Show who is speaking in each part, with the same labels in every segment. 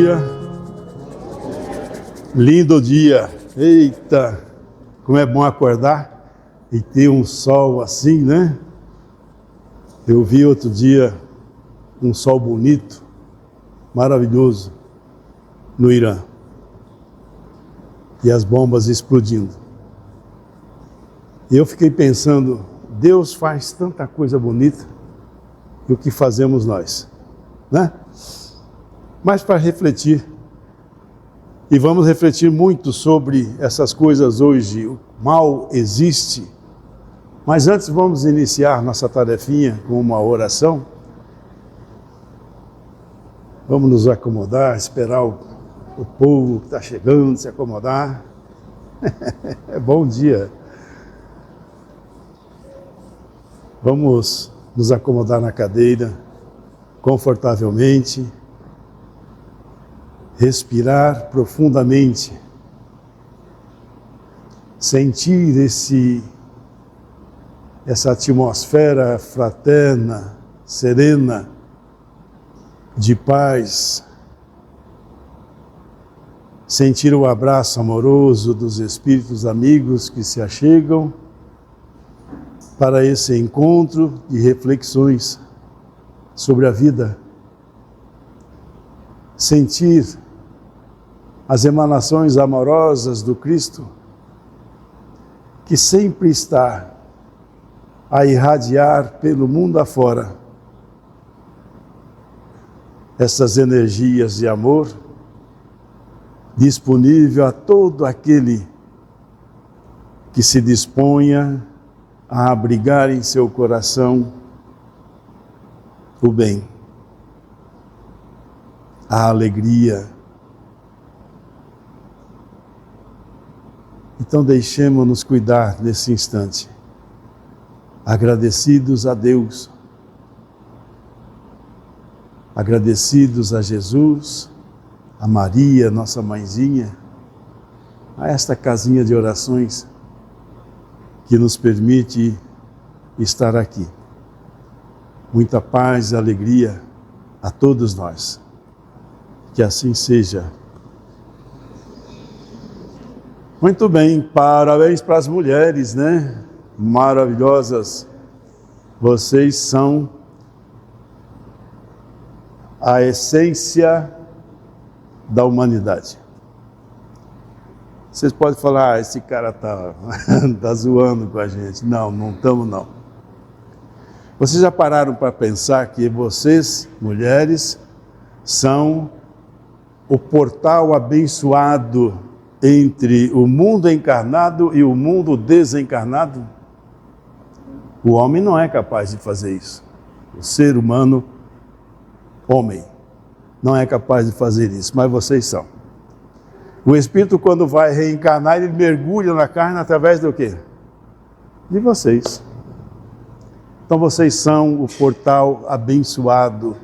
Speaker 1: dia. Lindo dia. Eita, como é bom acordar e ter um sol assim, né? Eu vi outro dia um sol bonito, maravilhoso, no Irã. E as bombas explodindo. E eu fiquei pensando, Deus faz tanta coisa bonita, e o que fazemos nós, né? Mas para refletir, e vamos refletir muito sobre essas coisas hoje. O mal existe, mas antes vamos iniciar nossa tarefinha com uma oração. Vamos nos acomodar, esperar o povo que está chegando se acomodar. É bom dia. Vamos nos acomodar na cadeira, confortavelmente. Respirar profundamente, sentir essa atmosfera fraterna, serena, de paz, sentir o abraço amoroso dos espíritos amigos que se achegam para esse encontro de reflexões sobre a vida, sentir as emanações amorosas do Cristo, que sempre está a irradiar pelo mundo afora essas energias de amor, disponível a todo aquele que se disponha a abrigar em seu coração o bem, a alegria. Então deixemos-nos cuidar nesse instante, agradecidos a Deus, agradecidos a Jesus, a Maria, nossa mãezinha, a esta casinha de orações que nos permite estar aqui. Muita paz e alegria a todos nós. Que assim seja. Muito bem, parabéns para as mulheres, né? Maravilhosas. Vocês são a essência da humanidade. Vocês podem falar, esse cara tá zoando com a gente. Não, não estamos não. Vocês já pararam para pensar que vocês, mulheres, são o portal abençoado entre o mundo encarnado e o mundo desencarnado? O homem não é capaz de fazer isso. O ser humano, homem, não é capaz de fazer isso, mas vocês são. O espírito, quando vai reencarnar, ele mergulha na carne através do quê? De vocês. Então vocês são o portal abençoado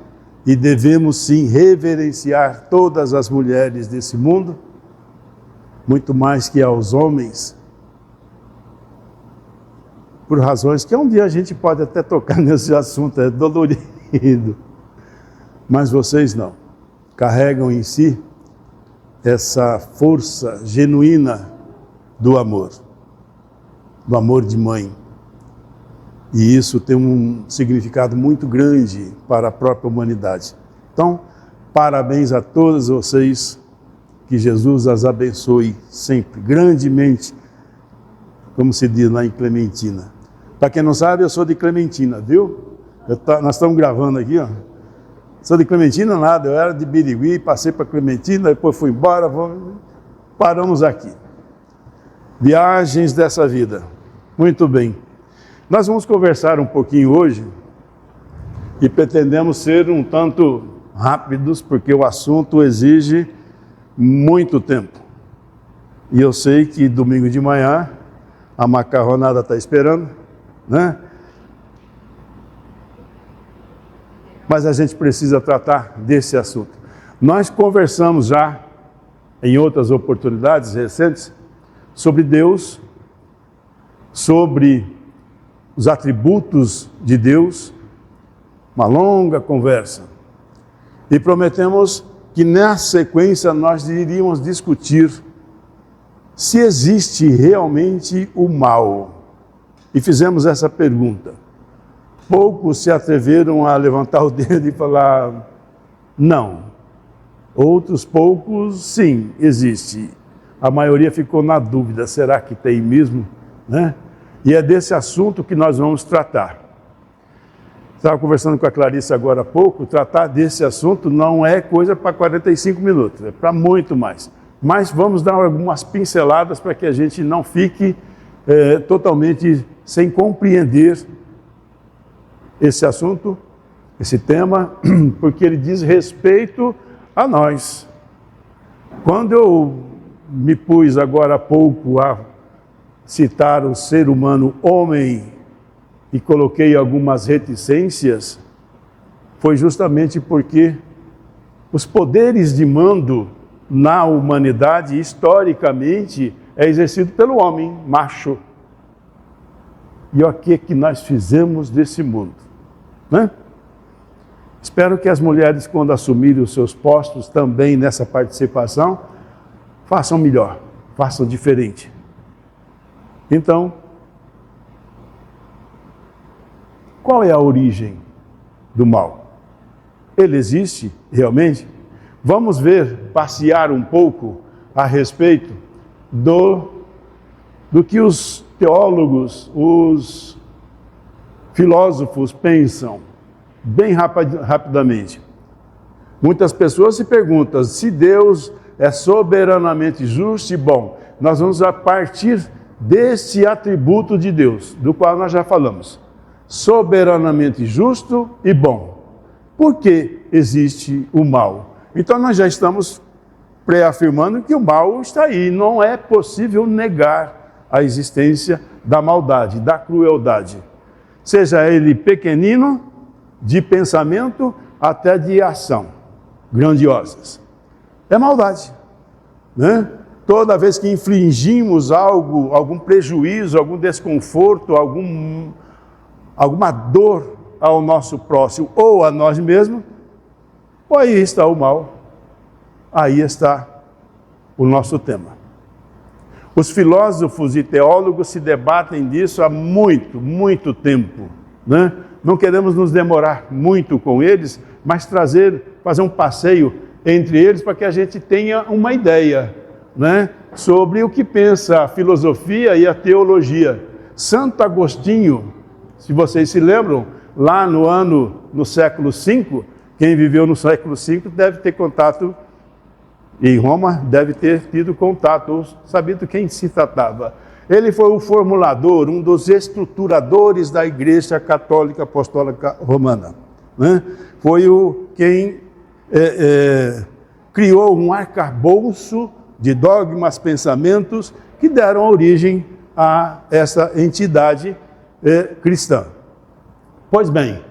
Speaker 1: e devemos sim reverenciar todas as mulheres desse mundo, muito mais que aos homens, por razões que um dia a gente pode até tocar nesse assunto, é dolorido. Mas vocês não, carregam em si essa força genuína do amor de mãe. E isso tem um significado muito grande para a própria humanidade. Então, parabéns a todas vocês, que Jesus as abençoe sempre, grandemente, como se diz lá em Clementina. Para quem não sabe, eu sou de Clementina, viu? Nós estamos gravando aqui, ó. Sou de Clementina nada, eu era de Birigui, passei para Clementina, depois fui embora, paramos aqui. Viagens dessa vida. Muito bem. Nós vamos conversar um pouquinho hoje e pretendemos ser um tanto rápidos, porque o assunto exige muito tempo. E eu sei que domingo de manhã a macarronada está esperando, né? Mas a gente precisa tratar desse assunto. Nós conversamos já em outras oportunidades recentes sobre Deus, sobre os atributos de Deus, uma longa conversa. E prometemos que na sequência nós iríamos discutir se existe realmente o mal. E fizemos essa pergunta. Poucos se atreveram a levantar o dedo e falar não. Outros poucos, sim, existe. A maioria ficou na dúvida, será que tem mesmo? Né? E é desse assunto que nós vamos tratar. Estava conversando com a Clarice agora há pouco, tratar desse assunto não é coisa para 45 minutos, é para muito mais. Mas vamos dar algumas pinceladas para que a gente não fique totalmente sem compreender esse assunto, esse tema, porque ele diz respeito a nós. Quando eu me pus agora há pouco a citar o ser humano homem e coloquei algumas reticências, foi justamente porque os poderes de mando na humanidade, historicamente, é exercido pelo homem macho. E o que nós fizemos desse mundo, né? Espero que as mulheres, quando assumirem os seus postos também nessa participação, façam melhor, façam diferente. Então, qual é a origem do mal? Ele existe realmente? Vamos passear um pouco a respeito do que os teólogos, os filósofos pensam, bem rapidamente. Muitas pessoas se perguntam se Deus é soberanamente justo e bom. Nós vamos a partir desse atributo de Deus, do qual nós já falamos. Soberanamente justo e bom. Por que existe o mal? Então nós já estamos pré-afirmando que o mal está aí. Não é possível negar a existência da maldade, da crueldade. Seja ele pequenino, de pensamento, até de ação, grandiosas. É maldade, né? Toda vez que infligimos algo, algum prejuízo, algum desconforto, alguma dor ao nosso próximo ou a nós mesmos, aí está o mal, aí está o nosso tema. Os filósofos e teólogos se debatem disso há muito tempo, né? Não queremos nos demorar muito com eles, mas fazer um passeio entre eles para que a gente tenha uma ideia, né, sobre o que pensa a filosofia e a teologia. Santo Agostinho, se vocês se lembram, lá no século V, quem viveu no século V deve ter contato, em Roma deve ter tido contato, ou sabido quem se tratava. Ele foi o formulador, um dos estruturadores da Igreja Católica Apostólica Romana, né? Foi quem criou um arcabouço de dogmas, pensamentos que deram origem a essa entidade cristã. Pois bem,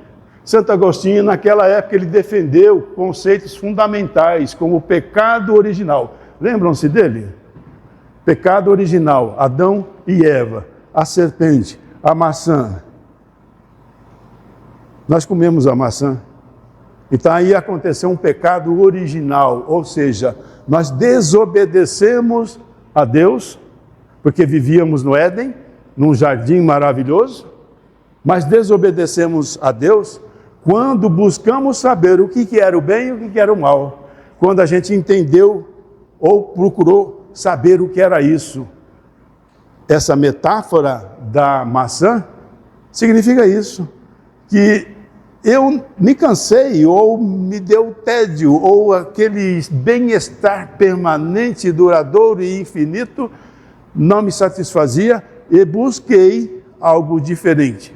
Speaker 1: Santo Agostinho, naquela época, ele defendeu conceitos fundamentais, como o pecado original. Lembram-se dele? Pecado original, Adão e Eva, a serpente, a maçã. Nós comemos a maçã. Então aí aconteceu um pecado original, ou seja, nós desobedecemos a Deus, porque vivíamos no Éden, num jardim maravilhoso, mas desobedecemos a Deus quando buscamos saber o que era o bem e o que era o mal. Quando a gente entendeu ou procurou saber o que era isso. Essa metáfora da maçã significa isso, que eu me cansei, ou me deu tédio, ou aquele bem-estar permanente, duradouro e infinito não me satisfazia e busquei algo diferente.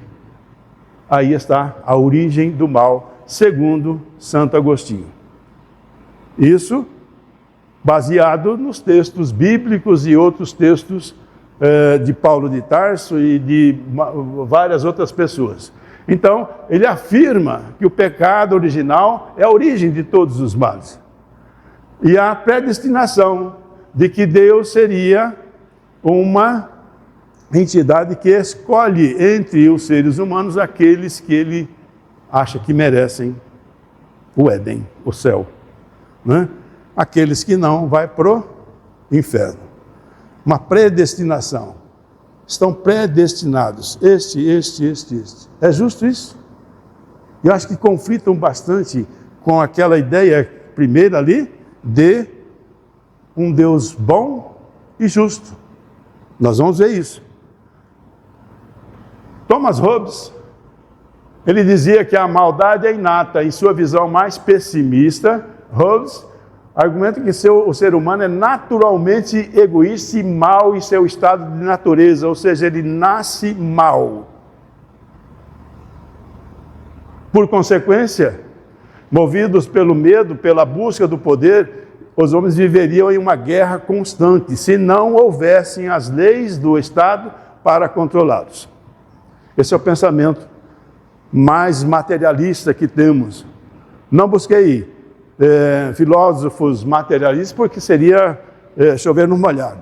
Speaker 1: Aí está a origem do mal, segundo Santo Agostinho. Isso baseado nos textos bíblicos e outros textos de Paulo de Tarso e de várias outras pessoas. Então, ele afirma que o pecado original é a origem de todos os males. E a predestinação de que Deus seria uma entidade que escolhe entre os seres humanos aqueles que ele acha que merecem o Éden, o céu. né? Aqueles que não, vai pro inferno. Uma predestinação. Estão predestinados. Este. É justo isso? Eu acho que conflitam bastante com aquela ideia primeira ali de um Deus bom e justo. Nós vamos ver isso. Thomas Hobbes, ele dizia que a maldade é inata. Em sua visão mais pessimista, Hobbes argumenta que o ser humano é naturalmente egoísta e mau em seu estado de natureza, ou seja, ele nasce mau. Por consequência, movidos pelo medo, pela busca do poder, os homens viveriam em uma guerra constante, se não houvessem as leis do Estado para controlá-los. Esse é o pensamento mais materialista que temos. Não busquei filósofos materialistas, porque seria chover no molhado.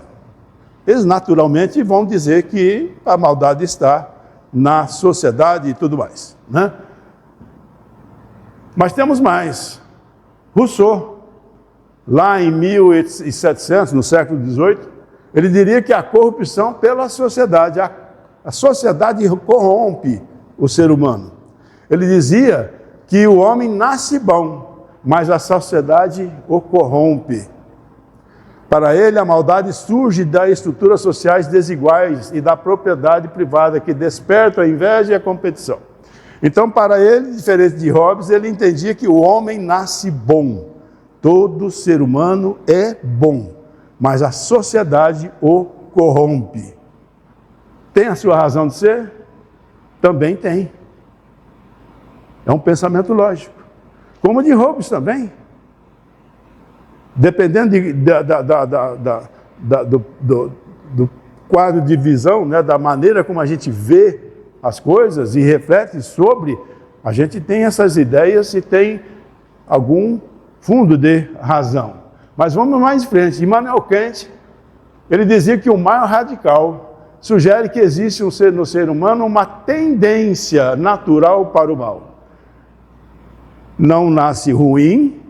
Speaker 1: Eles naturalmente vão dizer que a maldade está na sociedade e tudo mais, né? Mas temos mais. Rousseau, lá em 1700, no século XVIII, ele diria que a corrupção pela sociedade, a sociedade corrompe o ser humano. Ele dizia que o homem nasce bom, mas a sociedade o corrompe. Para ele, a maldade surge das estruturas sociais desiguais e da propriedade privada que desperta a inveja e a competição. Então, para ele, diferente de Hobbes, ele entendia que o homem nasce bom. Todo ser humano é bom, mas a sociedade o corrompe. Tem a sua razão de ser? Também tem. É um pensamento lógico. Como de Hobbes também. Dependendo do quadro de visão, né, da maneira como a gente vê as coisas e reflete sobre, a gente tem essas ideias e tem algum fundo de razão. Mas vamos mais em frente. Immanuel Kant, ele dizia que o mal radical sugere que existe no ser humano uma tendência natural para o mal. Não nasce ruim,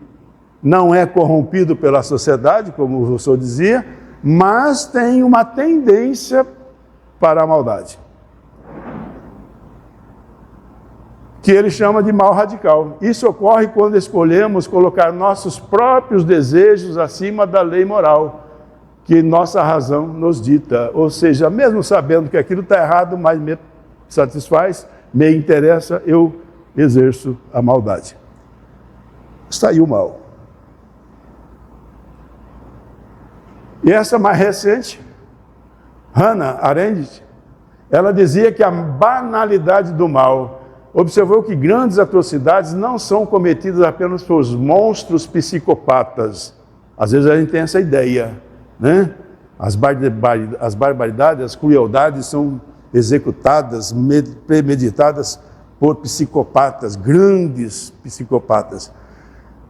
Speaker 1: não é corrompido pela sociedade, como o Rousseau dizia, mas tem uma tendência para a maldade, que ele chama de mal radical. Isso ocorre quando escolhemos colocar nossos próprios desejos acima da lei moral, que nossa razão nos dita. Ou seja, mesmo sabendo que aquilo está errado, mas me satisfaz, me interessa, eu exerço a maldade. Está aí o mal. E essa mais recente, Hannah Arendt, ela dizia que a banalidade do mal observou que grandes atrocidades não são cometidas apenas por monstros psicopatas. Às vezes a gente tem essa ideia, né? As barbaridades, as crueldades são executadas, premeditadas por psicopatas, grandes psicopatas,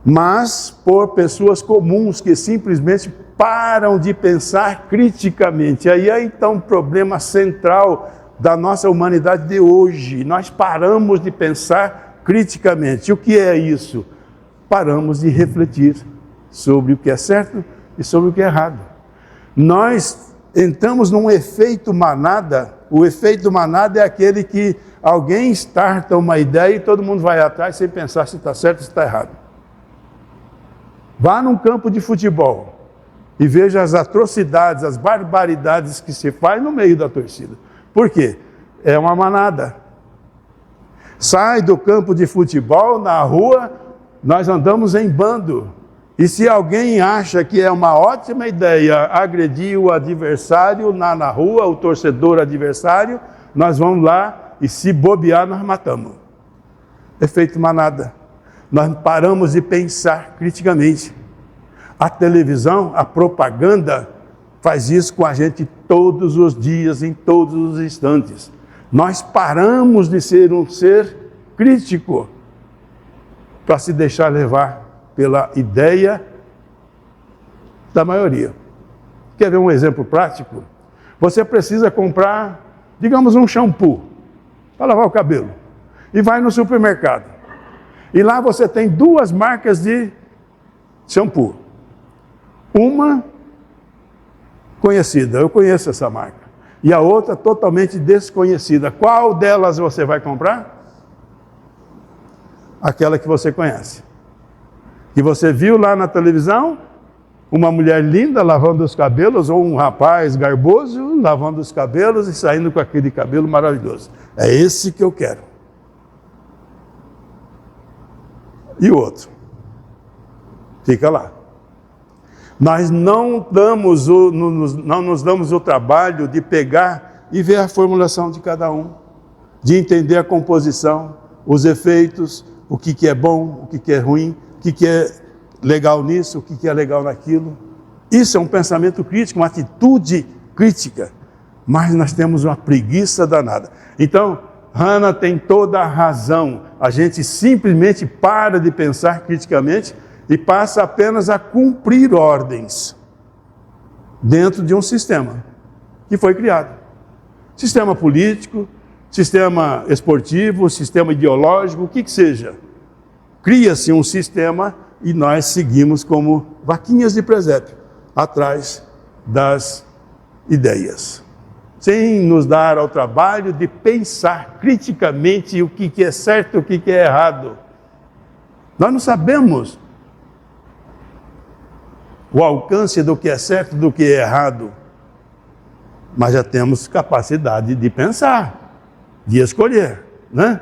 Speaker 1: mas por pessoas comuns que simplesmente param de pensar criticamente. Aí é então um problema central da nossa humanidade de hoje. Nós paramos de pensar criticamente. O que é isso? Paramos de refletir sobre o que é certo e sobre o que é errado. Nós entramos num efeito manada. O efeito manada é aquele que alguém starta uma ideia e todo mundo vai atrás sem pensar se está certo ou se está errado. Vá num campo de futebol e veja as atrocidades, as barbaridades que se faz no meio da torcida. Por quê? É uma manada. Sai do campo de futebol, na rua, nós andamos em bando. E se alguém acha que é uma ótima ideia agredir o adversário na rua, o torcedor adversário, nós vamos lá e se bobear, nós matamos. Efeito manada. Nós paramos de pensar criticamente. A televisão, a propaganda, faz isso com a gente todos os dias, em todos os instantes. Nós paramos de ser um ser crítico para se deixar levar pela ideia da maioria. Quer ver um exemplo prático? Você precisa comprar, digamos, um shampoo para lavar o cabelo e vai no supermercado. E lá você tem duas marcas de shampoo. Uma conhecida, eu conheço essa marca. E a outra totalmente desconhecida. Qual delas você vai comprar? Aquela que você conhece. Que você viu lá na televisão, uma mulher linda lavando os cabelos, ou um rapaz garboso lavando os cabelos e saindo com aquele cabelo maravilhoso. É esse que eu quero. E o outro? Fica lá. Nós não nos damos o trabalho de pegar e ver a formulação de cada um, de entender a composição, os efeitos, o que é bom, o que é ruim, o que é legal nisso, o que é legal naquilo. Isso é um pensamento crítico, uma atitude crítica, mas nós temos uma preguiça danada. Então, Hannah tem toda a razão. A gente simplesmente para de pensar criticamente e passa apenas a cumprir ordens dentro de um sistema que foi criado. Sistema político, sistema esportivo, sistema ideológico, o que seja. Cria-se um sistema e nós seguimos como vaquinhas de presépio, atrás das ideias, sem nos dar ao trabalho de pensar criticamente o que é certo e o que é errado. Nós não sabemos o alcance do que é certo e do que é errado, mas já temos capacidade de pensar, de escolher, né?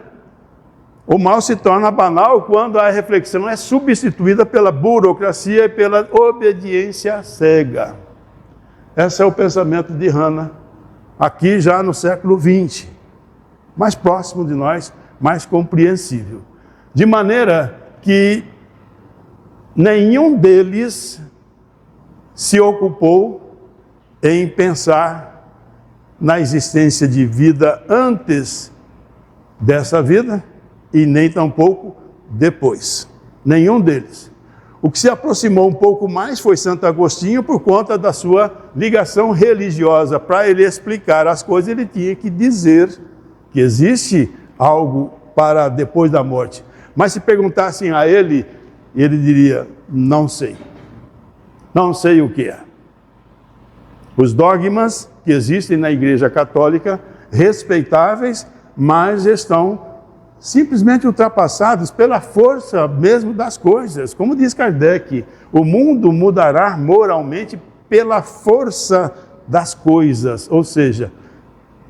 Speaker 1: O mal se torna banal quando a reflexão é substituída pela burocracia e pela obediência cega. Esse é o pensamento de Hannah, aqui já no século XX, mais próximo de nós, mais compreensível. De maneira que nenhum deles se ocupou em pensar na existência de vida antes dessa vida e nem tampouco depois. Nenhum deles. O que se aproximou um pouco mais foi Santo Agostinho por conta da sua ligação religiosa. Para ele explicar as coisas, ele tinha que dizer que existe algo para depois da morte. Mas se perguntassem a ele, ele diria, não sei. Não sei o que é. Os dogmas que existem na Igreja Católica, respeitáveis, mas estão simplesmente ultrapassados pela força mesmo das coisas. Como diz Kardec, o mundo mudará moralmente pela força das coisas, ou seja,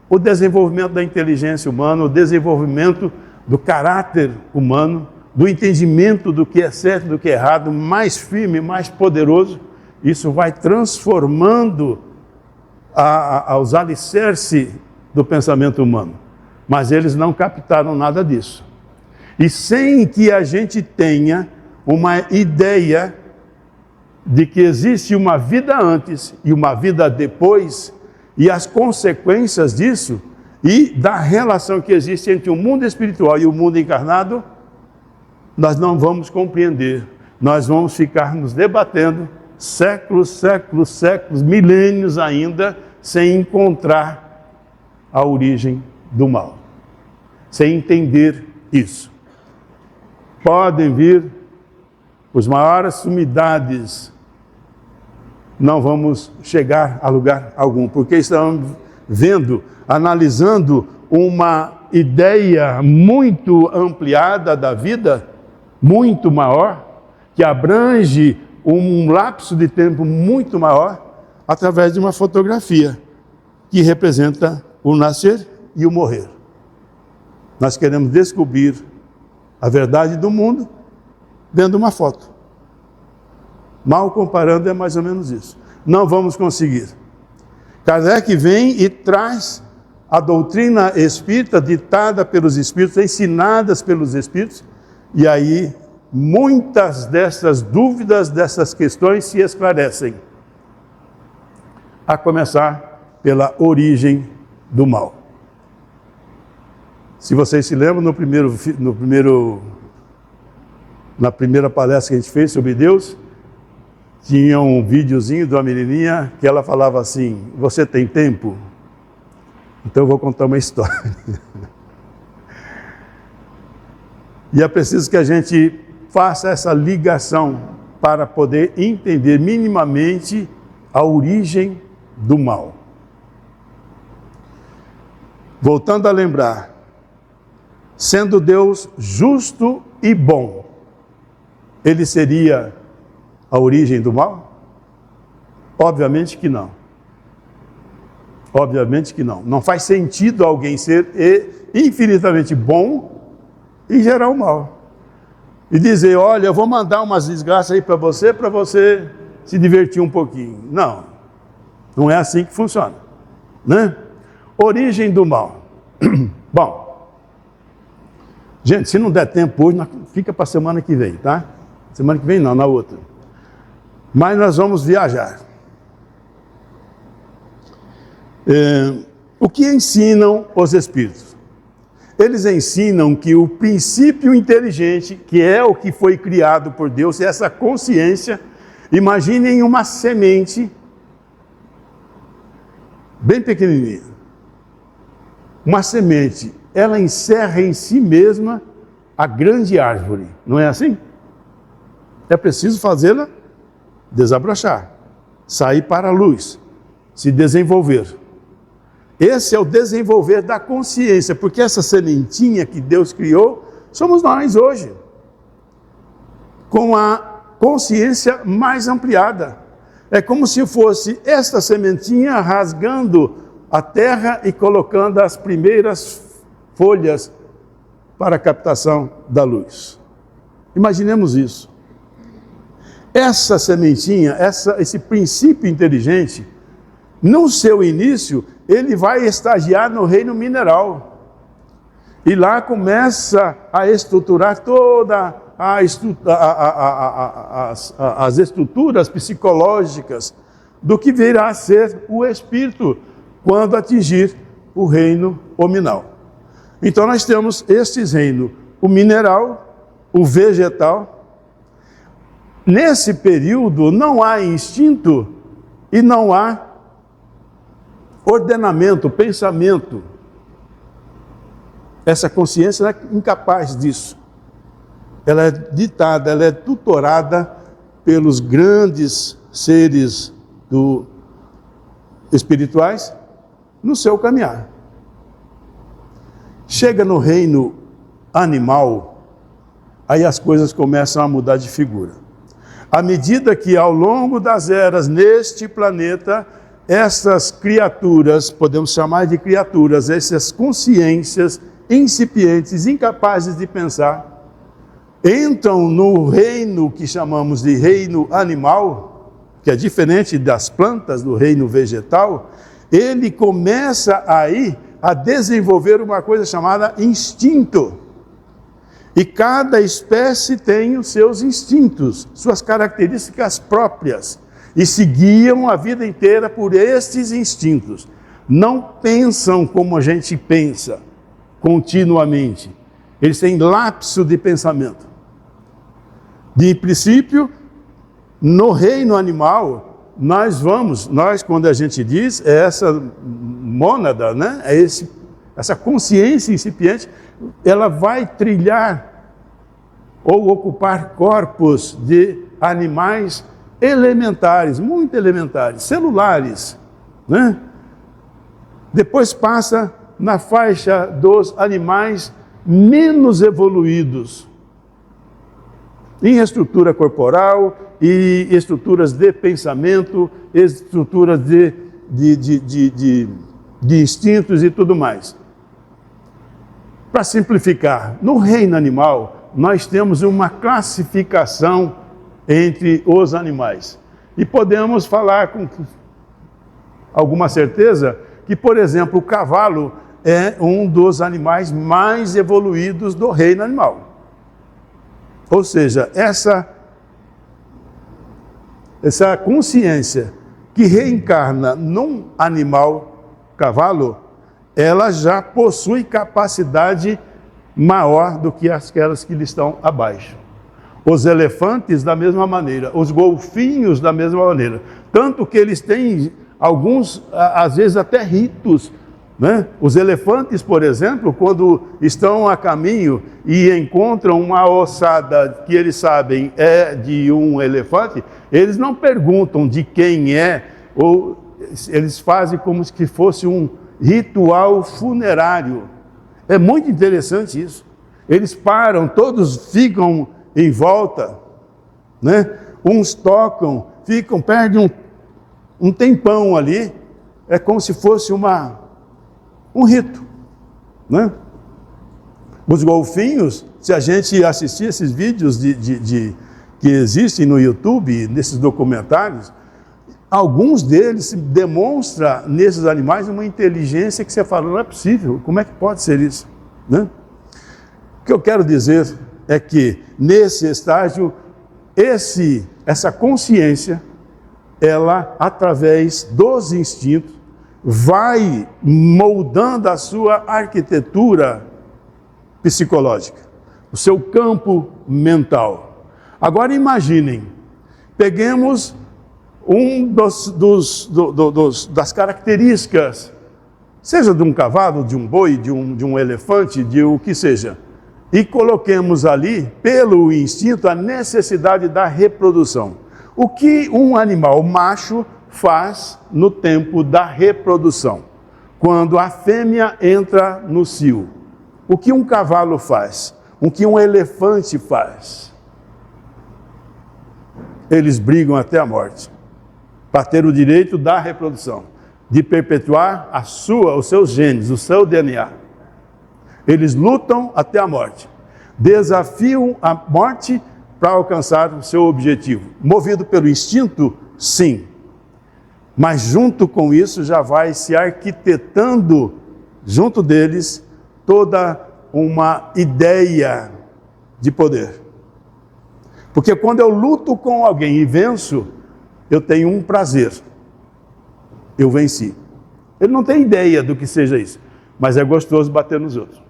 Speaker 1: o desenvolvimento da inteligência humana, o desenvolvimento do caráter humano, do entendimento do que é certo e do que é errado, mais firme, mais poderoso. Isso vai transformando os alicerces do pensamento humano. Mas eles não captaram nada disso. E sem que a gente tenha uma ideia de que existe uma vida antes e uma vida depois, e as consequências disso, e da relação que existe entre o mundo espiritual e o mundo encarnado, nós não vamos compreender. Nós vamos ficar nos debatendo séculos, séculos, séculos, milênios ainda, sem encontrar a origem do mal, sem entender isso. Podem vir os maiores sumidades, não vamos chegar a lugar algum, porque estamos vendo, analisando uma ideia muito ampliada da vida, muito maior, que abrange um lapso de tempo muito maior, através de uma fotografia que representa o nascer e o morrer. Nós queremos descobrir a verdade do mundo vendo uma foto. Mal comparando, é mais ou menos isso. Não vamos conseguir. Kardec vem e traz a doutrina espírita ditada pelos espíritos, ensinadas pelos espíritos, e aí muitas dessas dúvidas, dessas questões se esclarecem. A começar pela origem do mal. Se vocês se lembram, na primeira palestra que a gente fez sobre Deus, tinha um videozinho de uma menininha que ela falava assim, você tem tempo? Então eu vou contar uma história. E é preciso que a gente faça essa ligação para poder entender minimamente a origem do mal. Voltando a lembrar, sendo Deus justo e bom, ele seria a origem do mal? Obviamente que não. Obviamente que não. Não faz sentido alguém ser infinitamente bom e gerar o mal. E dizer, olha, eu vou mandar umas desgraças aí para você se divertir um pouquinho. Não. Não é assim que funciona, né? Origem do mal. Bom, gente, se não der tempo hoje, fica para a semana que vem, tá? Semana que vem não, na outra. Mas nós vamos viajar. O que ensinam os Espíritos? Eles ensinam que o princípio inteligente, que é o que foi criado por Deus, essa consciência, imaginem uma semente bem pequenininha. Uma semente, ela encerra em si mesma a grande árvore, não é assim? É preciso fazê-la desabrochar, sair para a luz, se desenvolver. Esse é o desenvolver da consciência, porque essa sementinha que Deus criou, somos nós hoje, com a consciência mais ampliada. É como se fosse esta sementinha rasgando a terra e colocando as primeiras folhas para a captação da luz. Imaginemos isso. Essa sementinha, esse princípio inteligente, no seu início, ele vai estagiar no reino mineral. E lá começa a estruturar toda as estruturas psicológicas do que virá a ser o espírito quando atingir o reino hominal. Então nós temos estes reinos, o mineral, o vegetal. Nesse período não há instinto e não há ordenamento, pensamento. Essa consciência é incapaz disso. Ela é ditada, ela é tutorada pelos grandes seres espirituais no seu caminhar. Chega no reino animal, aí as coisas começam a mudar de figura. À medida que ao longo das eras neste planeta, essas criaturas, podemos chamar de criaturas, essas consciências incipientes, incapazes de pensar, entram no reino que chamamos de reino animal, que é diferente das plantas, do reino vegetal. Ele começa aí a desenvolver uma coisa chamada instinto. E cada espécie tem os seus instintos, suas características próprias, e se guiam a vida inteira por estes instintos. Não pensam como a gente pensa continuamente. Eles têm lapso de pensamento. De princípio, no reino animal, nós quando a gente diz, é essa mônada, né? Essa consciência incipiente, ela vai trilhar ou ocupar corpos de animais elementares, muito elementares, celulares, né? Depois passa na faixa dos animais menos evoluídos, em estrutura corporal e estruturas de pensamento, estruturas de instintos e tudo mais. Para simplificar, no reino animal, nós temos uma classificação entre os animais. E podemos falar com alguma certeza que, por exemplo, o cavalo é um dos animais mais evoluídos do reino animal. Ou seja, essa consciência que reencarna num animal, cavalo, ela já possui capacidade maior do que aquelas que lhe estão abaixo. Os elefantes da mesma maneira, os golfinhos da mesma maneira. Tanto que eles têm alguns, às vezes até ritos né? Os elefantes, por exemplo, quando estão a caminho e encontram uma ossada que eles sabem é de um elefante, eles não perguntam de quem é, ou eles fazem como se fosse um ritual funerário. É muito interessante isso. Eles param, todos ficam em volta, né? Uns tocam, ficam, perdem um tempão ali. É como se fosse um rito, né? Os golfinhos, se a gente assistir esses vídeos que existem no YouTube, nesses documentários, alguns deles demonstram nesses animais uma inteligência que você fala, não é possível, como é que pode ser isso, né? O que eu quero dizer é que nesse estágio, essa consciência, ela, através dos instintos, vai moldando a sua arquitetura psicológica, o seu campo mental. Agora imaginem, peguemos das características, seja de um cavalo, de um boi, de um elefante, de o que seja, e coloquemos ali, pelo instinto, a necessidade da reprodução. O que um animal macho faz no tempo da reprodução? Quando a fêmea entra no cio. O que um cavalo faz? O que um elefante faz? Eles brigam até a morte, para ter o direito da reprodução, de perpetuar os seus genes, o seu DNA. Eles lutam até a morte, desafiam a morte para alcançar o seu objetivo. Movido pelo instinto? Sim. Mas junto com isso já vai se arquitetando, junto deles, toda uma ideia de poder. Porque quando eu luto com alguém e venço, eu tenho um prazer. Eu venci. Ele não tem ideia do que seja isso, mas é gostoso bater nos outros.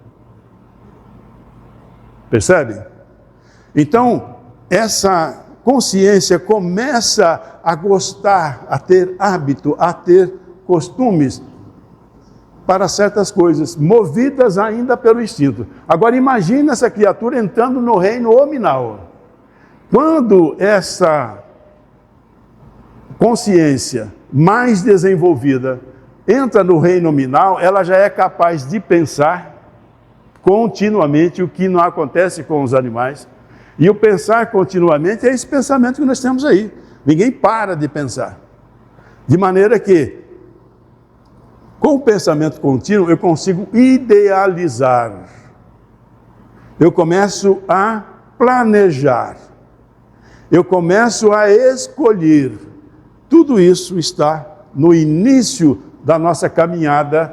Speaker 1: Percebe? Então, essa consciência começa a gostar, a ter hábito, a ter costumes para certas coisas, movidas ainda pelo instinto. Agora imagine essa criatura entrando no reino hominal. Quando essa consciência mais desenvolvida entra no reino nominal, ela já é capaz de pensar continuamente, o que não acontece com os animais. E o pensar continuamente é esse pensamento que nós temos aí. Ninguém para de pensar. De maneira que, com o pensamento contínuo, eu consigo idealizar. Eu começo a planejar. Eu começo a escolher. Tudo isso está no início da nossa caminhada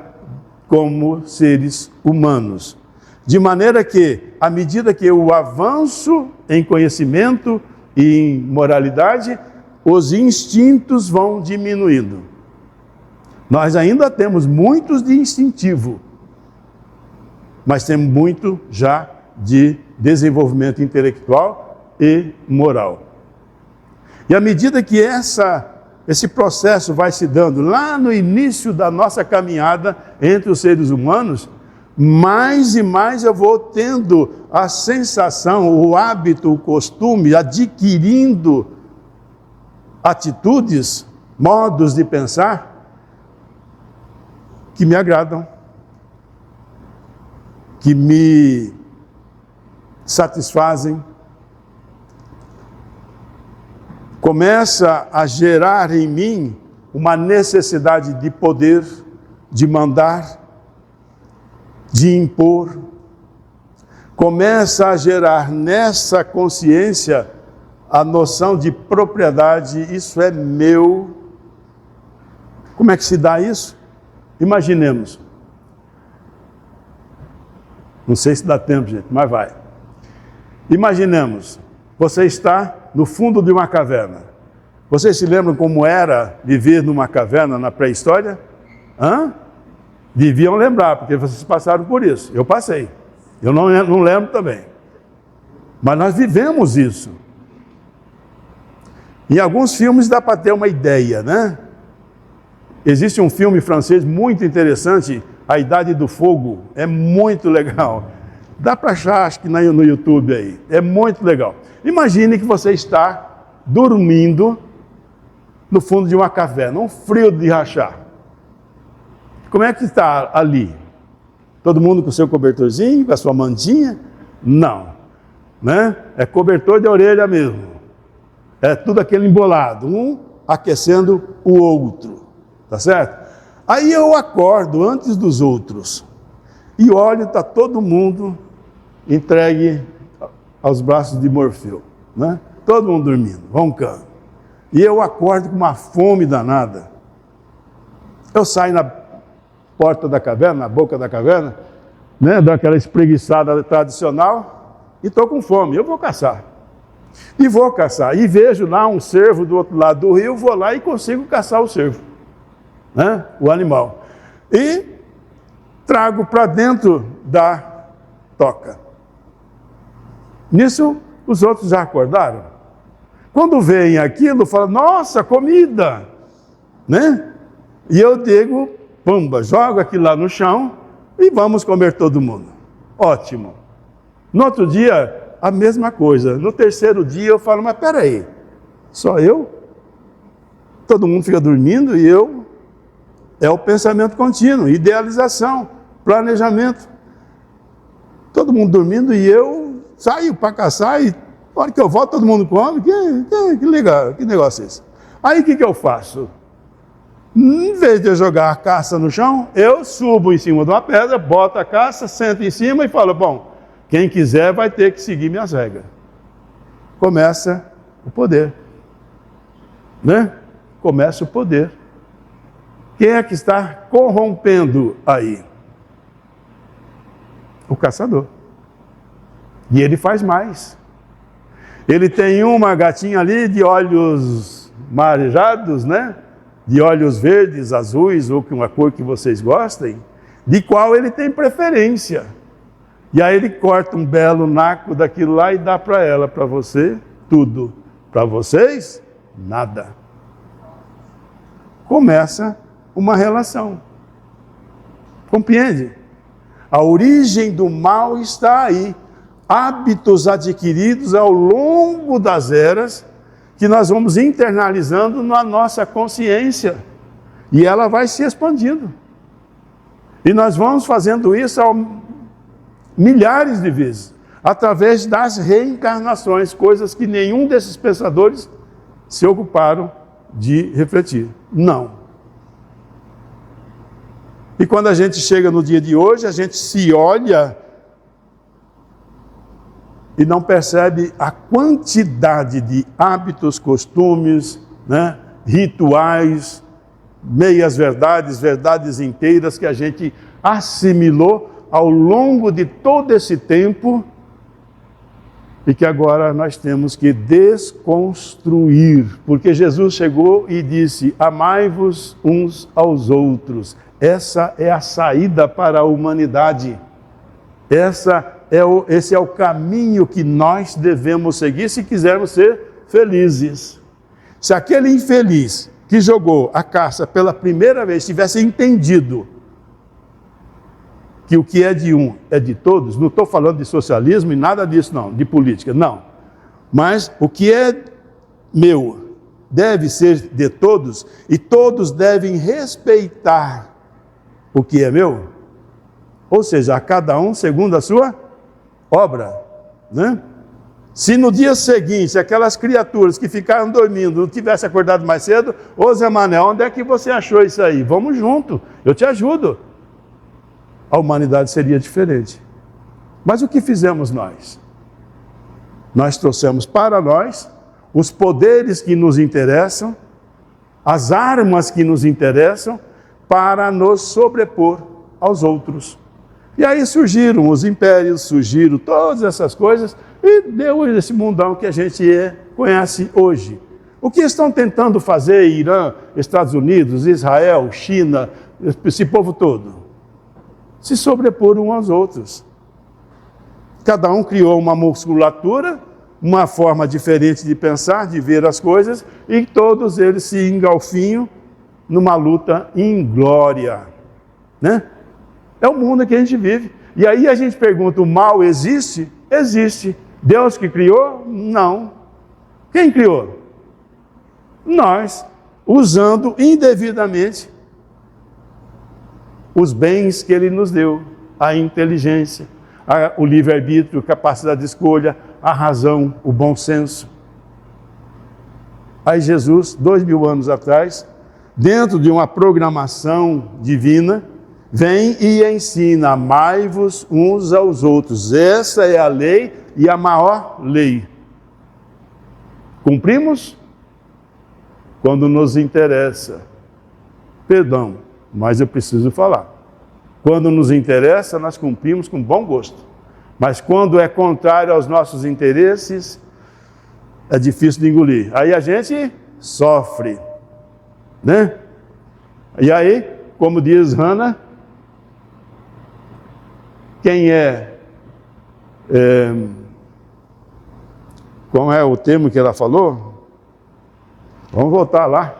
Speaker 1: como seres humanos. De maneira que, à medida que eu avanço em conhecimento e em moralidade, os instintos vão diminuindo. Nós ainda temos muitos de instintivo, mas temos muito já de desenvolvimento intelectual e moral. E à medida que esse processo vai se dando lá no início da nossa caminhada entre os seres humanos, mais e mais eu vou tendo a sensação, o hábito, o costume, adquirindo atitudes, modos de pensar que me agradam, que me satisfazem. Começa a gerar em mim uma necessidade de poder, de mandar, de impor. Começa a gerar nessa consciência a noção de propriedade, isso é meu. Como é que se dá isso? Imaginemos. Não sei se dá tempo, gente, mas vai. Imaginemos, você está no fundo de uma caverna. Vocês se lembram como era viver numa caverna na pré-história? Deviam lembrar, porque vocês passaram por isso. Eu passei. Eu não lembro também. Mas nós vivemos isso. Em alguns filmes dá para ter uma ideia, né? Existe um filme francês muito interessante, A Idade do Fogo, é muito legal. Dá para achar, acho que no YouTube aí, é muito legal. Imagine que você está dormindo no fundo de uma caverna, um frio de rachar. Como é que está ali? Todo mundo com o seu cobertorzinho, com a sua mantinha? Não, né? É cobertor de orelha mesmo. É tudo aquele embolado, um aquecendo o outro, tá certo? Aí eu acordo antes dos outros e olho, está todo mundo entregue aos braços de Morfeu, né? Todo mundo dormindo, roncando. E eu acordo com uma fome danada. Eu saio na porta da caverna, na boca da caverna, né? Dou aquela espreguiçada tradicional e estou com fome. Eu vou caçar. E vou caçar. E vejo lá um cervo do outro lado do rio, vou lá e consigo caçar o cervo, né? O animal. E trago para dentro da toca. Nisso, os outros já acordaram. Quando veem aquilo, falam, nossa, comida, né? E eu digo, pumba, jogo aquilo lá no chão e vamos comer todo mundo. Ótimo. No outro dia, a mesma coisa. No terceiro dia, eu falo, mas peraí, só eu? Todo mundo fica dormindo e eu? É o pensamento contínuo, idealização, planejamento. Todo mundo dormindo e eu saio para caçar e na hora que eu volto todo mundo come. Que legal, que negócio é esse? Aí o que eu faço? Em vez de eu jogar a caça no chão, eu subo em cima de uma pedra, boto a caça, sento em cima e falo, bom, quem quiser vai ter que seguir minhas regras. Começa o poder, né? Começa o poder. Quem é que está corrompendo aí? O caçador. E ele faz mais. Ele tem uma gatinha ali de olhos marejados, né? De olhos verdes, azuis, ou uma cor que vocês gostem, de qual ele tem preferência. E aí ele corta um belo naco daquilo lá e dá para ela, para você, tudo. Para vocês, nada. Começa uma relação. Compreende? A origem do mal está aí. Hábitos adquiridos ao longo das eras, que nós vamos internalizando na nossa consciência. E ela vai se expandindo. E nós vamos fazendo isso milhares de vezes, através das reencarnações, coisas que nenhum desses pensadores se ocuparam de refletir. Não. E quando a gente chega no dia de hoje, a gente se olha e não percebe a quantidade de hábitos, costumes, né, rituais, meias verdades, verdades inteiras que a gente assimilou ao longo de todo esse tempo e que agora nós temos que desconstruir, porque Jesus chegou e disse, amai-vos uns aos outros. Essa é a saída para a humanidade. Esse é o caminho que nós devemos seguir se quisermos ser felizes. Se aquele infeliz que jogou a caça pela primeira vez tivesse entendido que o que é de um é de todos, não estou falando de socialismo e nada disso não, de política, não. Mas o que é meu deve ser de todos e todos devem respeitar o que é meu. Ou seja, a cada um segundo a sua obra, né? Se no dia seguinte aquelas criaturas que ficaram dormindo não tivessem acordado mais cedo, ô Zé Manel, onde é que você achou isso aí? Vamos junto, eu te ajudo. A humanidade seria diferente. Mas o que fizemos nós? Nós trouxemos para nós os poderes que nos interessam, as armas que nos interessam, para nos sobrepor aos outros. E aí surgiram os impérios, surgiram todas essas coisas, e deu esse mundão que a gente conhece hoje. O que estão tentando fazer Irã, Estados Unidos, Israel, China, esse povo todo? Se sobrepor uns aos outros. Cada um criou uma musculatura, uma forma diferente de pensar, de ver as coisas, e todos eles se engalfinham numa luta inglória, né? É o mundo que a gente vive. E aí a gente pergunta, o mal existe? Existe. Deus que criou? Não. Quem criou? Nós, usando indevidamente os bens que Ele nos deu, a inteligência, o livre-arbítrio, a capacidade de escolha, a razão, o bom senso. Aí Jesus, 2000 anos atrás, dentro de uma programação divina, vem e ensina: amai-vos uns aos outros. Essa é a lei e a maior lei. Cumprimos? Quando nos interessa. Perdão, mas eu preciso falar. Quando nos interessa, nós cumprimos com bom gosto. Mas quando é contrário aos nossos interesses, é difícil de engolir. Aí a gente sofre, né? E aí, como diz Hannah, quem qual é o termo que ela falou? Vamos voltar lá.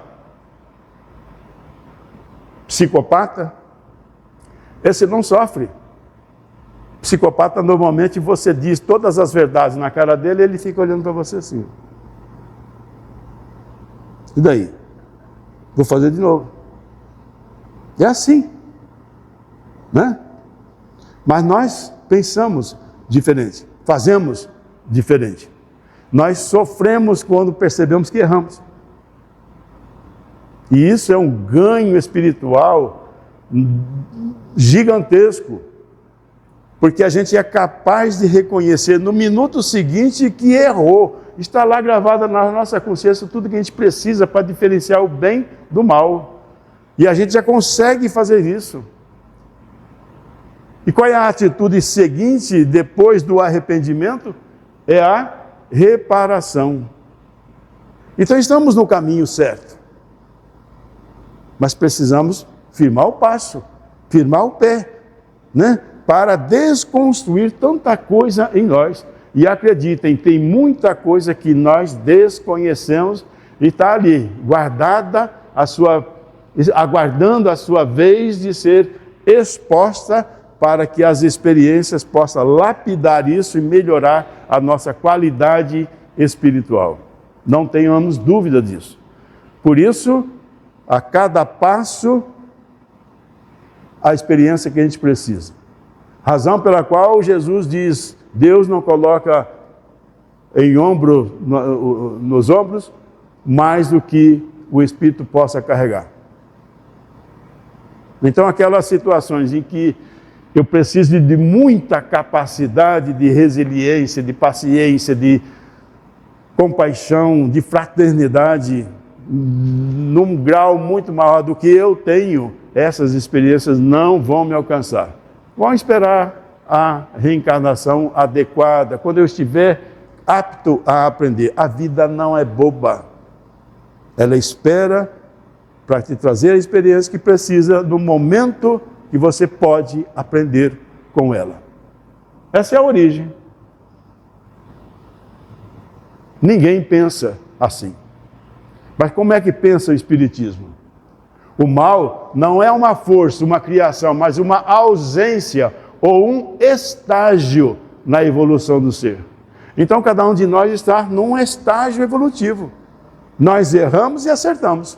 Speaker 1: Psicopata? Esse não sofre. Psicopata, normalmente, você diz todas as verdades na cara dele e ele fica olhando para você assim. E daí? Vou fazer de novo. É assim, né? Mas nós pensamos diferente, fazemos diferente. Nós sofremos quando percebemos que erramos. E isso é um ganho espiritual gigantesco, porque a gente é capaz de reconhecer no minuto seguinte que errou. Está lá gravado na nossa consciência tudo que a gente precisa para diferenciar o bem do mal. E a gente já consegue fazer isso. E qual é a atitude seguinte depois do arrependimento? É a reparação. Então estamos no caminho certo. Mas precisamos firmar o passo, firmar o pé, né? Para desconstruir tanta coisa em nós. E acreditem, tem muita coisa que nós desconhecemos e está ali, guardada, aguardando a sua vez de ser exposta para que as experiências possam lapidar isso e melhorar a nossa qualidade espiritual. Não tenhamos dúvida disso. Por isso, a cada passo, a experiência que a gente precisa. Razão pela qual Jesus diz: Deus não coloca nos ombros mais do que o Espírito possa carregar. Então, aquelas situações em que eu preciso de muita capacidade de resiliência, de paciência, de compaixão, de fraternidade, num grau muito maior do que eu tenho, essas experiências não vão me alcançar. Vão esperar a reencarnação adequada, quando eu estiver apto a aprender. A vida não é boba. Ela espera para te trazer a experiência que precisa no momento que você pode aprender com ela. Essa é a origem. Ninguém pensa assim. Mas como é que pensa o Espiritismo? O mal não é uma força, uma criação, mas uma ausência ou um estágio na evolução do ser. Então, cada um de nós está num estágio evolutivo. Nós erramos e acertamos,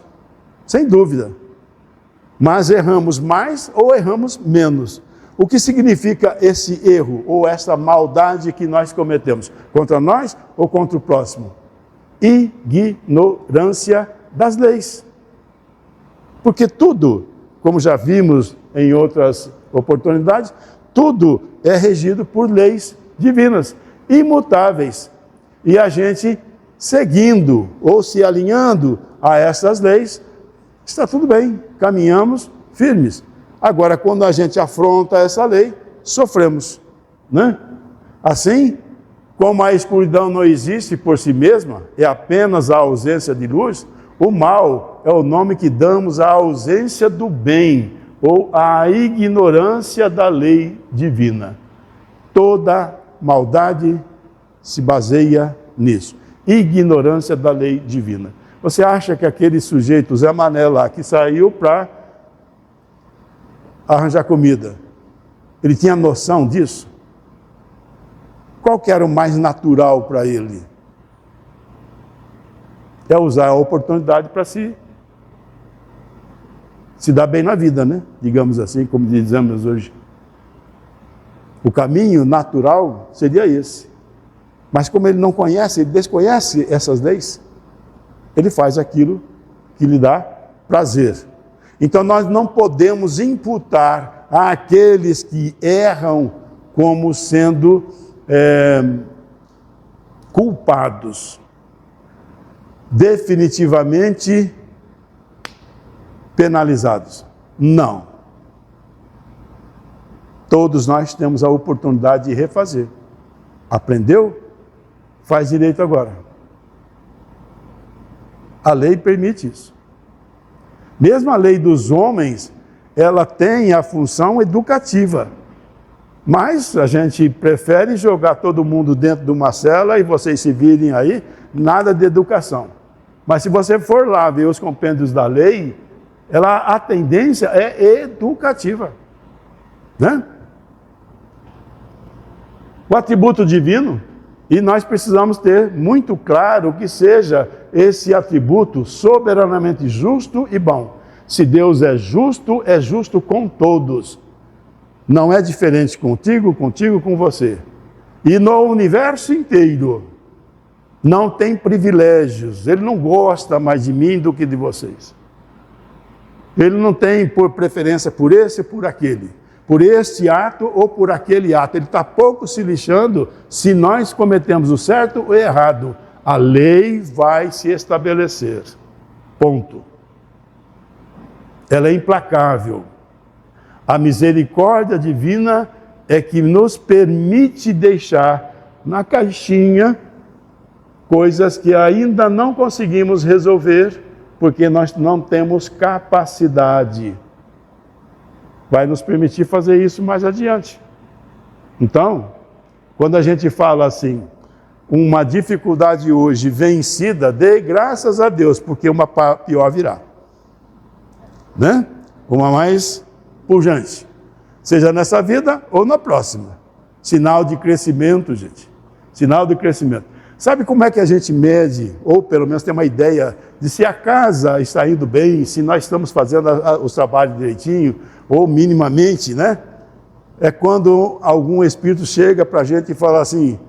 Speaker 1: sem dúvida. Mas erramos mais ou erramos menos. O que significa esse erro ou essa maldade que nós cometemos? Contra nós ou contra o próximo? Ignorância das leis. Porque tudo, como já vimos em outras oportunidades, tudo é regido por leis divinas, imutáveis. E a gente, seguindo ou se alinhando a essas leis, está tudo bem, caminhamos firmes. Agora, quando a gente afronta essa lei, sofremos, né? Assim, como a escuridão não existe por si mesma, é apenas a ausência de luz, o mal é o nome que damos à ausência do bem, ou à ignorância da lei divina. Toda maldade se baseia nisso. Ignorância da lei divina. Você acha que aquele sujeito, Zé Mané lá, que saiu para arranjar comida, Ele tinha noção disso? Qual que era o mais natural para ele? É usar a oportunidade para se dar bem na vida, né? Digamos assim, como dizemos hoje. O caminho natural seria esse. Mas como ele não conhece, ele desconhece essas leis, ele faz aquilo que lhe dá prazer. Então nós não podemos imputar àqueles que erram como sendo culpados, definitivamente penalizados. Não. Todos nós temos a oportunidade de refazer. Aprendeu? Faz direito agora. A lei permite isso. Mesmo a lei dos homens, ela tem a função educativa. Mas a gente prefere jogar todo mundo dentro de uma cela e vocês se virem aí, nada de educação. Mas se você for lá ver os compêndios da lei, a tendência é educativa, né? O atributo divino, e nós precisamos ter muito claro que seja esse atributo soberanamente justo e bom. Se Deus é justo com todos. Não é diferente contigo, com você. E no universo inteiro, não tem privilégios. Ele não gosta mais de mim do que de vocês. Ele não tem por preferência por esse ou por aquele, por este ato ou por aquele ato. Ele está pouco se lixando se nós cometemos o certo ou errado. A lei vai se estabelecer. Ponto. Ela é implacável. A misericórdia divina é que nos permite deixar na caixinha coisas que ainda não conseguimos resolver, porque nós não temos capacidade. Vai nos permitir fazer isso mais adiante. Então, quando a gente fala assim, uma dificuldade hoje vencida, dê graças a Deus, porque uma pior virá. Né? Uma mais pujante. Seja nessa vida ou na próxima. Sinal de crescimento, gente. Sinal de crescimento. Sabe como é que a gente mede, ou pelo menos tem uma ideia, de se a casa está indo bem, se nós estamos fazendo os trabalhos direitinho, ou minimamente, né? É quando algum espírito chega para a gente e fala assim,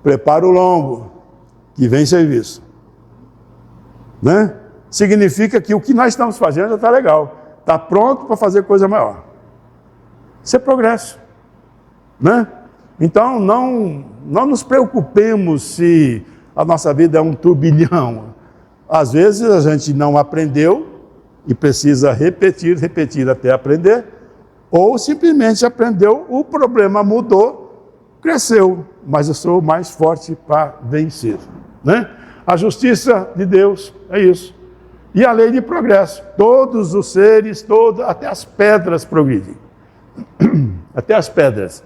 Speaker 1: prepara o lombo, que vem serviço. Né? Significa que o que nós estamos fazendo já está legal, está pronto para fazer coisa maior. Isso é progresso. Né? Então, não nos preocupemos se a nossa vida é um turbilhão. Às vezes a gente não aprendeu e precisa repetir até aprender, ou simplesmente aprendeu, o problema mudou, cresceu, mas eu sou mais forte para vencer. Né? A justiça de Deus é isso. E a lei de progresso. Todos os seres, até as pedras progridem. Até as pedras.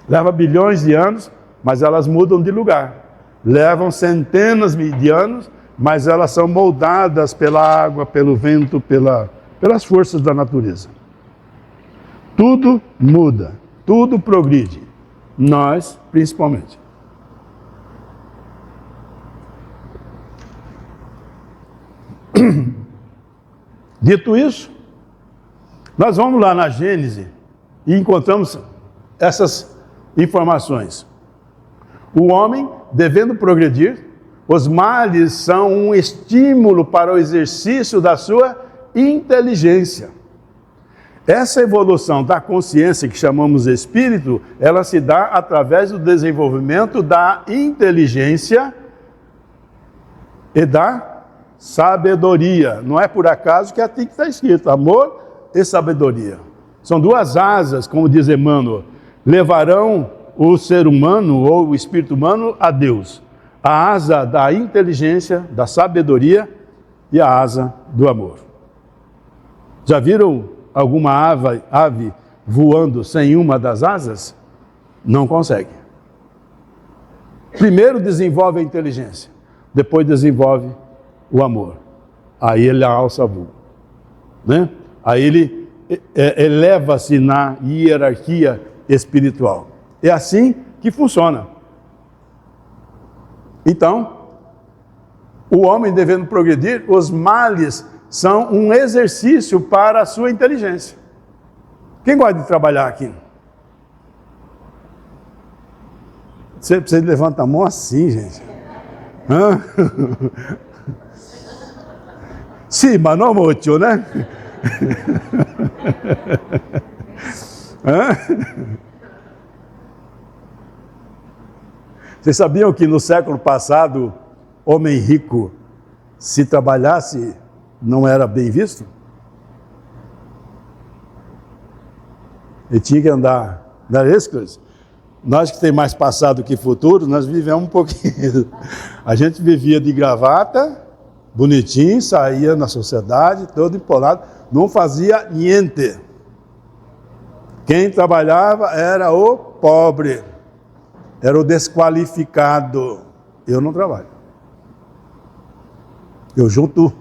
Speaker 1: Leva bilhões de anos, mas elas mudam de lugar. Levam centenas de anos, mas elas são moldadas pela água, pelo vento, pelas forças da natureza. Tudo muda, tudo progride. Nós, principalmente. Dito isso, nós vamos lá na Gênesis e encontramos essas informações. O homem, devendo progredir, os males são um estímulo para o exercício da sua inteligência. Essa evolução da consciência que chamamos espírito, ela se dá através do desenvolvimento da inteligência e da sabedoria. Não é por acaso que aqui está escrito amor e sabedoria. São duas asas, como diz Emmanuel, levarão o ser humano ou o espírito humano a Deus. A asa da inteligência, da sabedoria e a asa do amor. Já viram alguma ave voando sem uma das asas? Não consegue. Primeiro desenvolve a inteligência, depois desenvolve o amor. Aí ele alça voo. Né? Aí ele eleva-se na hierarquia espiritual. É assim que funciona. Então, o homem devendo progredir, os males são um exercício para a sua inteligência. Quem gosta de trabalhar aqui? Você levanta a mão assim, gente. Hã? Sim, mas não muito, né? Hã? Vocês sabiam que no século passado, homem rico, se trabalhasse, não era bem visto? Ele tinha que andar. Não era isso, coisa? Nós que tem mais passado que futuro, nós vivemos um pouquinho. A gente vivia de gravata, bonitinho, saía na sociedade, todo empolado, não fazia niente. Quem trabalhava era o pobre, era o desqualificado. Eu não trabalho. Eu junto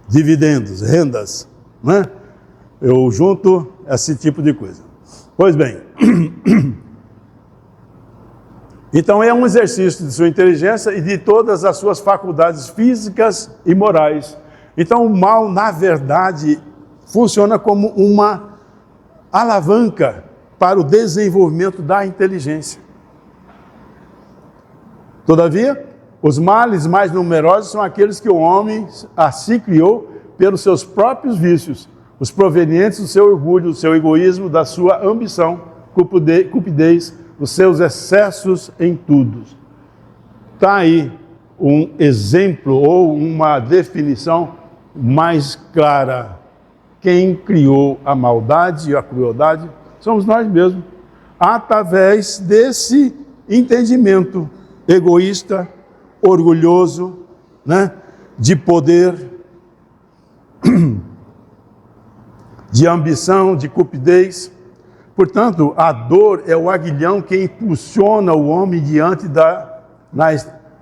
Speaker 1: dividendos, rendas, né? Eu junto esse tipo de coisa. Pois bem, então é um exercício de sua inteligência e de todas as suas faculdades físicas e morais. Então o mal, na verdade, funciona como uma alavanca para o desenvolvimento da inteligência. Todavia, os males mais numerosos são aqueles que o homem assim criou pelos seus próprios vícios, os provenientes do seu orgulho, do seu egoísmo, da sua ambição, cupidez, os seus excessos em tudo. Está aí um exemplo ou uma definição mais clara. Quem criou a maldade e a crueldade somos nós mesmos, através desse entendimento egoísta, orgulhoso, né, de poder, de ambição, de cupidez. Portanto, a dor é o aguilhão que impulsiona o homem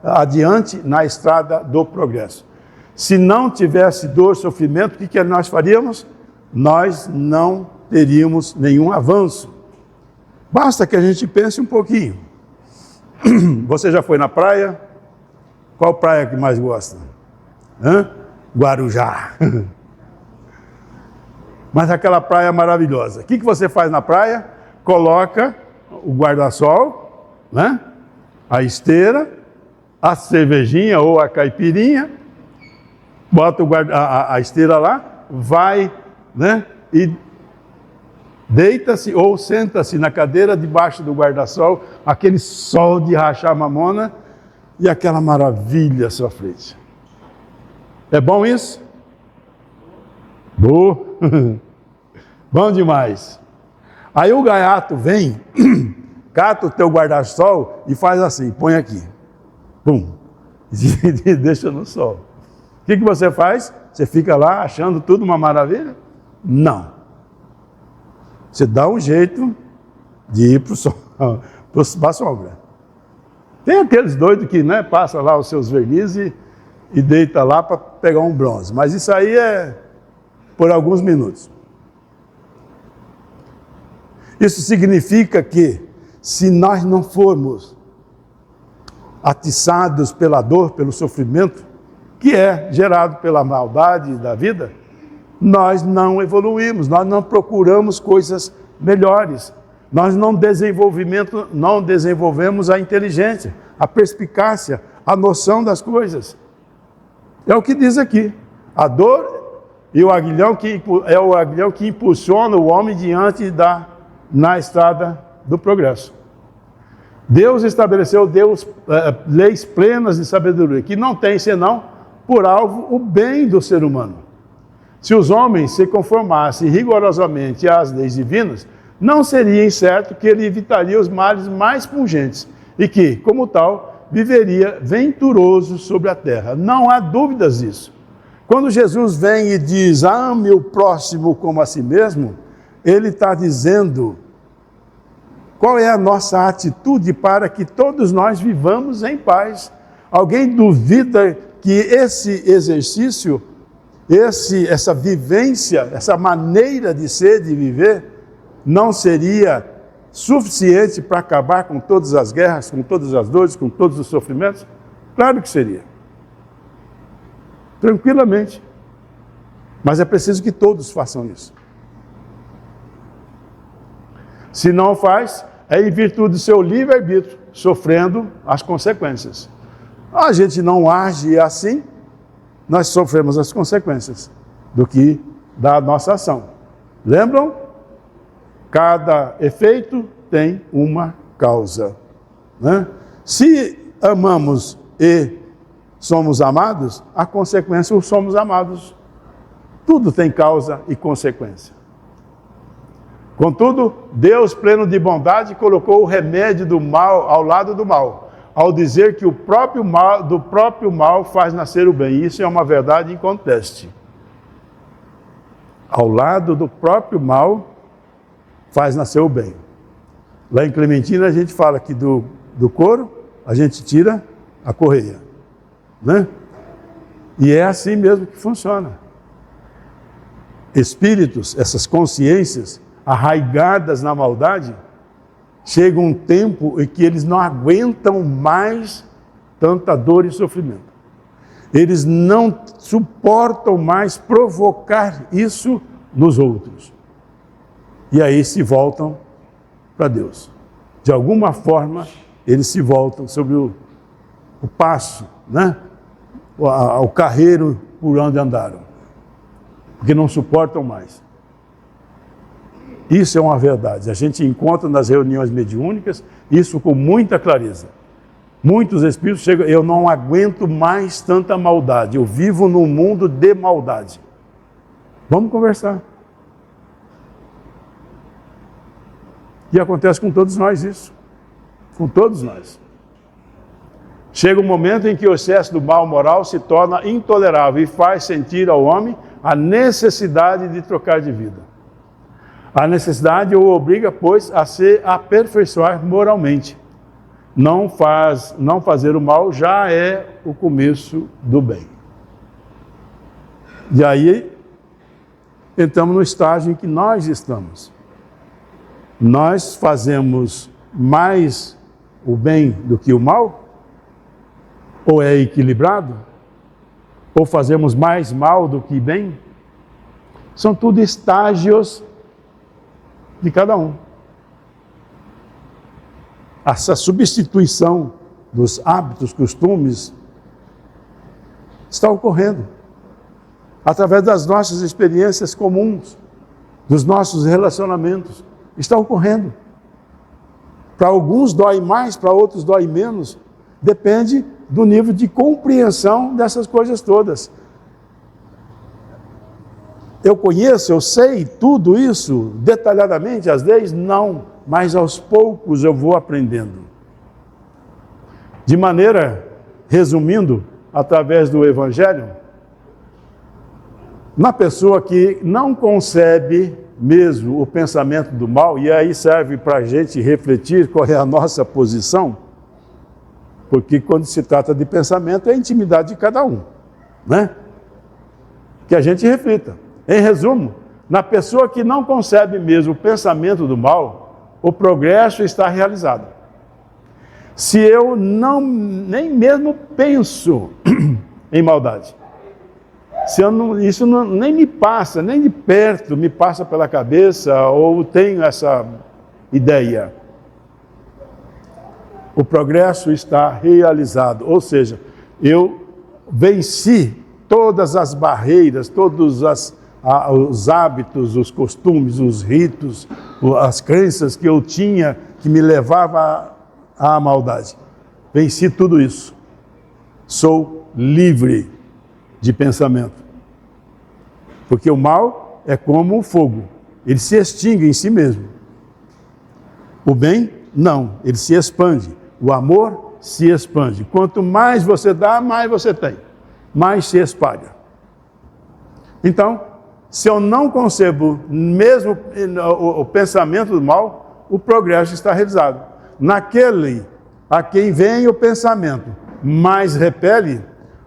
Speaker 1: adiante na estrada do progresso. Se não tivesse dor, sofrimento, o que nós faríamos? Nós não teríamos nenhum avanço. Basta que a gente pense um pouquinho. Você já foi na praia? Qual praia que mais gosta? Guarujá. Mas aquela praia maravilhosa. O que você faz na praia? Coloca o guarda-sol, né? A esteira, a cervejinha ou a caipirinha, bota a esteira lá, vai, né? E deita-se ou senta-se na cadeira debaixo do guarda-sol, aquele sol de rachar mamona e aquela maravilha à sua frente. É bom isso? Bom demais. Aí o gaiato vem, cata o teu guarda-sol e faz assim, põe aqui. Pum. E deixa no sol. O que você faz? Você fica lá achando tudo uma maravilha? Não. Você dá um jeito de ir para o sol, para a sombra. Tem aqueles doidos que, né, passa lá os seus vernizes e deita lá para pegar um bronze. Mas isso aí é por alguns minutos. Isso significa que, se nós não formos atiçados pela dor, pelo sofrimento, que é gerado pela maldade da vida, nós não evoluímos, nós não procuramos coisas melhores, nós não desenvolvemos a inteligência, a perspicácia, a noção das coisas. É o que diz aqui. A dor e o aguilhão é o aguilhão que impulsiona o homem na estrada do progresso. Deus estabeleceu leis plenas de sabedoria, que não tem senão por alvo o bem do ser humano. Se os homens se conformassem rigorosamente às leis divinas, não seria incerto que ele evitaria os males mais pungentes e que, como tal, viveria venturoso sobre a terra. Não há dúvidas disso. Quando Jesus vem e diz, ame o próximo como a si mesmo, ele está dizendo qual é a nossa atitude para que todos nós vivamos em paz. Alguém duvida que esse exercício essa vivência, essa maneira de ser, de viver, não seria suficiente para acabar com todas as guerras, com todas as dores, com todos os sofrimentos? Claro que seria. Tranquilamente. Mas é preciso que todos façam isso. Se não faz, é em virtude do seu livre-arbítrio, sofrendo as consequências. A gente não age assim, nós sofremos as consequências da nossa ação. Lembram? Cada efeito tem uma causa, né? Se amamos e somos amados, a consequência, os somos amados. Tudo tem causa e consequência. Contudo, Deus, pleno de bondade, colocou o remédio do mal ao lado do mal, ao dizer que do próprio mal faz nascer o bem. Isso é uma verdade inconteste. Ao lado do próprio mal faz nascer o bem. Lá em Clementina a gente fala que do couro a gente tira a correia, né? E é assim mesmo que funciona. Espíritos, essas consciências arraigadas na maldade, chega um tempo em que eles não aguentam mais tanta dor e sofrimento. Eles não suportam mais provocar isso nos outros. E aí se voltam para Deus. De alguma forma, eles se voltam sobre o passo, né? O carreiro por onde andaram. Porque não suportam mais. Isso é uma verdade. A gente encontra nas reuniões mediúnicas isso com muita clareza. Muitos espíritos chegam, eu não aguento mais tanta maldade. Eu vivo num mundo de maldade. Vamos conversar. E acontece com todos nós isso. Com todos nós. Chega um momento em que o excesso do mal moral se torna intolerável e faz sentir ao homem a necessidade de trocar de vida. A necessidade o obriga, pois, a se aperfeiçoar moralmente. Não fazer o mal já é o começo do bem. E aí, entramos no estágio em que nós estamos. Nós fazemos mais o bem do que o mal? Ou é equilibrado? Ou fazemos mais mal do que bem? São tudo estágios de cada um. Essa substituição dos hábitos, costumes, está ocorrendo através das nossas experiências comuns, dos nossos relacionamentos. Está ocorrendo. Para alguns dói mais, para outros dói menos. Depende do nível de compreensão dessas coisas todas. Eu conheço, eu sei tudo isso detalhadamente, às vezes não, mas aos poucos eu vou aprendendo. De maneira, resumindo, através do Evangelho, na pessoa que não concebe mesmo o pensamento do mal, e aí serve para a gente refletir qual é a nossa posição, porque quando se trata de pensamento é a intimidade de cada um, né? Que a gente reflita. Em resumo, na pessoa que não concebe mesmo o pensamento do mal, o progresso está realizado. Se eu nem mesmo penso em maldade, isso nem me passa, nem de perto me passa pela cabeça ou tenho essa ideia, o progresso está realizado. Ou seja, eu venci todas as barreiras, todos os hábitos, os costumes, os ritos, as crenças que eu tinha que me levava à maldade. Venci tudo isso. Sou livre de pensamento. Porque o mal é como o fogo. Ele se extingue em si mesmo. O bem, não. Ele se expande. O amor se expande. Quanto mais você dá, mais você tem. Mais se espalha. Então, se eu não concebo mesmo o pensamento do mal, o progresso está realizado. Naquele a quem vem o pensamento, mas repele,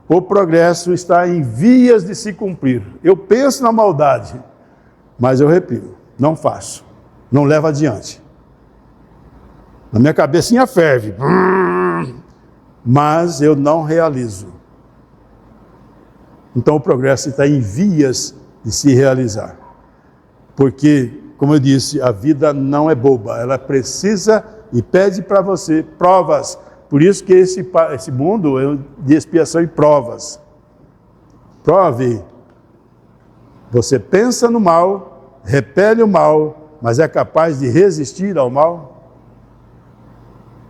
Speaker 1: o progresso está em vias de se cumprir. Eu penso na maldade, mas eu reprimo, não faço, não levo adiante. Na minha cabecinha ferve, mas eu não realizo. Então o progresso está em vias de se realizar. Porque, como eu disse, a vida não é boba, ela precisa e pede para você provas. Por isso que esse mundo é de expiação e provas. Prove. Você pensa no mal, repele o mal, mas é capaz de resistir ao mal?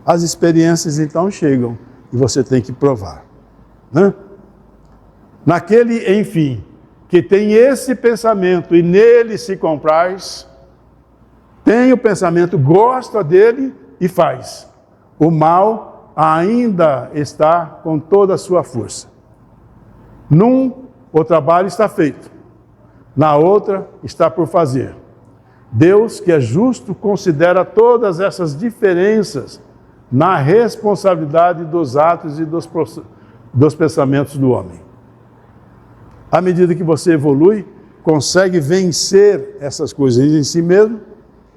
Speaker 1: As experiências então chegam e você tem que provar. Né? Naquele, enfim, que tem esse pensamento e nele se compraz, tem o pensamento, gosta dele e faz. O mal ainda está com toda a sua força. O trabalho está feito. Na outra, está por fazer. Deus, que é justo, considera todas essas diferenças na responsabilidade dos atos e dos pensamentos do homem. À medida que você evolui, consegue vencer essas coisas em si mesmo,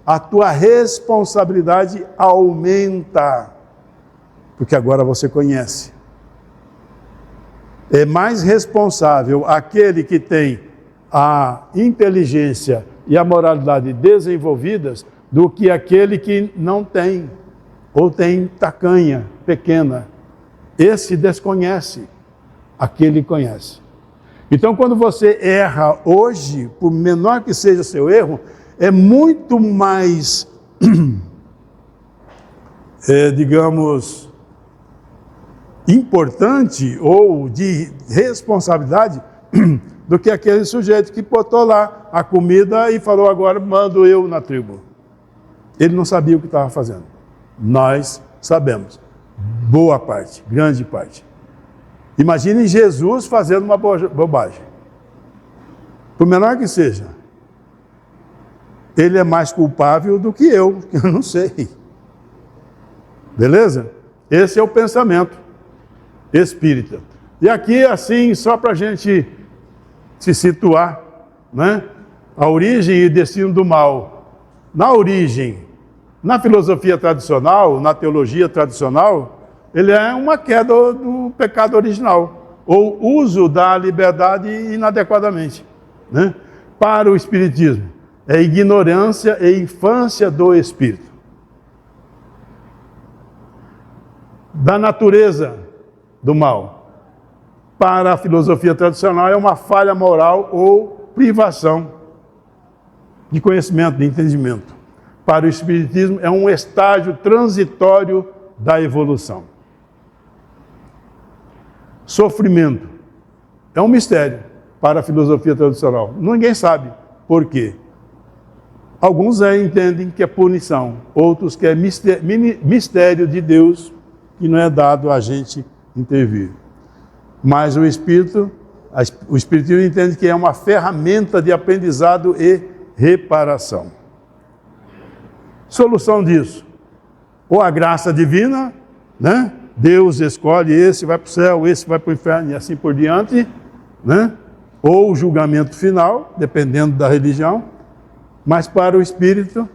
Speaker 1: a tua responsabilidade aumenta. Porque agora você conhece. É mais responsável aquele que tem a inteligência e a moralidade desenvolvidas do que aquele que não tem, ou tem tacanha pequena. Esse desconhece, aquele conhece. Então, quando você erra hoje, por menor que seja seu erro, é muito mais, digamos, importante ou de responsabilidade do que aquele sujeito que botou lá a comida e falou, agora mando eu na tribo. Ele não sabia o que estava fazendo. Nós sabemos. Boa parte, grande parte. Imagine Jesus fazendo uma bobagem. Por menor que seja. Ele é mais culpável do que eu não sei. Beleza? Esse é o pensamento espírita. E aqui, assim, só para a gente se situar, né? A origem e destino do mal. Na origem, na filosofia tradicional, na teologia tradicional, ele é uma queda do pecado original, ou uso da liberdade inadequadamente, né? Para o espiritismo, é ignorância e infância do espírito. Da natureza do mal. Para a filosofia tradicional é uma falha moral ou privação de conhecimento, de entendimento. Para o espiritismo é um estágio transitório da evolução. Sofrimento é um mistério para a filosofia tradicional. Ninguém sabe por quê. Alguns entendem que é punição, outros que é mistério de Deus que não é dado a gente intervir. Mas o espiritismo entende que é uma ferramenta de aprendizado e reparação. Solução disso? Ou a graça divina, né? Deus escolhe, esse vai para o céu, esse vai para o inferno e assim por diante, né? Ou o julgamento final, dependendo da religião. Mas para o espírita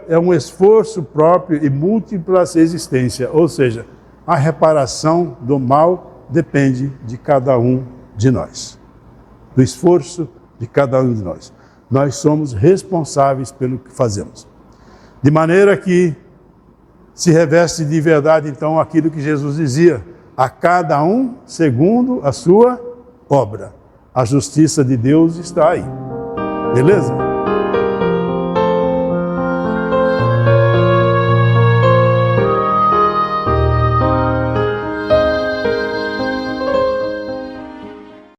Speaker 1: é um esforço próprio e múltipla existência, ou seja, a reparação do mal depende de cada um de nós, do esforço de cada um de nós. Nós somos responsáveis pelo que fazemos. De maneira que se reveste de verdade, então, aquilo que Jesus dizia, a cada um segundo a sua obra. A justiça de Deus está aí. Beleza?